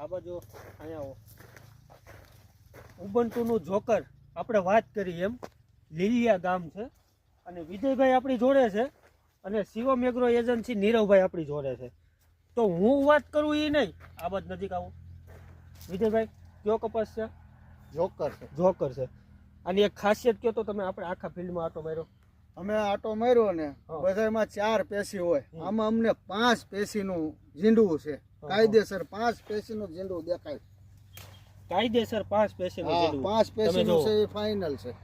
આ બાજુ અહીંયા આવો ઉબન્ટુનું જોકર આપણે વાત કરી એમ લીલિયા ગામ છે અને વિજયભાઈ આપણી જોડે છે અને શિવમ એગ્રો એજન્સી નીરવભાઈ આપણી જોડે છે તો હું વાત કરું એ નહીં આ બાજુ નજીક આવો વિજયભાઈ કયો કપાસ છે જોકર છે જોકર છે અને એક ખાસિયત કહો તો તમે આપણે આખા ફિલ્ડમાં આટો માર્યો અમે આટો માર્યો ને હા. બધામાં 4 પેશી હોય આમાં અમને 5 પેશીનું ઝીંડવું છે કાયદેસર 5 પેશીનું ઝીંડવું દેખાય કાયદેસર 5 પેશીનું હા ઝીંડવું 5 પેશીનું છે એ ફાઇનલ છે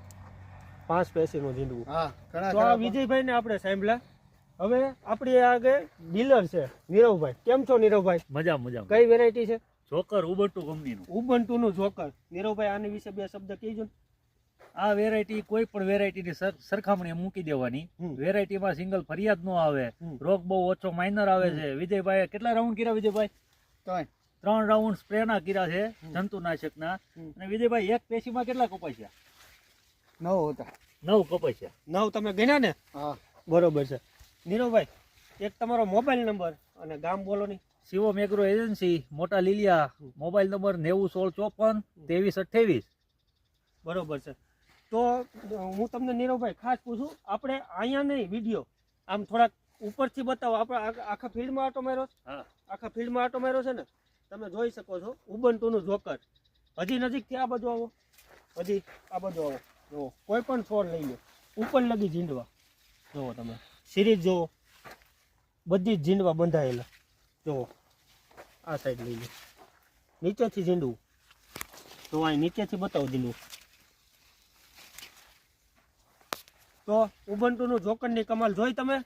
5 પેશીનું ઝીંડવું હા ઘણા તો આ વિજયભાઈ ને આપણે સાંભળ્યા હવે આપણી આગળ ડીલર છે નીરવભાઈ કેમ છો નીરવભાઈ મજા કઈ વેરાયટી છે જોકર ઉબન્ટુ કંપનીનું ઉબન્ટુનું જોકર નીરવભાઈ આની વિશે બે શબ્દ કહીજો ને આ વેરાયટી કોઈ પણ વેરાયટીની સરખામણી મૂકી દેવાની વેરાયટીમાં સિંગલ ફરિયાદ નો આવે રોગ બહુ ઓછો માઇનર આવે છે વિજયભાઈ કેટલા રાઉન્ડ કર્યા વિજયભાઈ 3 રાઉન્ડ સ્પ્રેના કર્યા છે જંતુનાશકના અને વિજયભાઈ એક પેશીમાં કેટલા કપાસ્યા 9 હતા 9 કપાસ્યા 9 તમે ગણ્યા ને હા બરોબર છે નીરવભાઈ એક તમારો મોબાઈલ નંબર અને ગામ બોલો ની શિવમ એગ્રો એજન્સી મોટા લીલિયા મોબાઈલ નંબર 9016542328 બરોબર છે તો હું તમને નીરવભાઈ ખાસ પૂછું આપણે અહીંયા નહીં વિડીયો આમ થોડાક ઉપરથી બતાવો આપણે આખા ફિલ્ડમાં આટો માર્યો હા આખા ફિલ્ડમાં આટો માર્યો છે ને તમે જોઈ શકો છો ઉબન્ટુનું જોકર હજી નજીકથી આ બાજુ આવો હજી આ બાજુ આવો જુઓ કોઈ પણ છોડ લઈ લો ઉપર લગી ઝીંડવા જુઓ તમે સિરીઝ જુઓ બધી જ ઝીંડવા બંધાયેલા જુઓ આ સાઈડ લઈ લો નીચેથી ઝીંડવું તો અહીં નીચેથી બતાવો ઝીંડવું તો ઉબન્ટુનું જોકરની કમાલ જોઈ તમે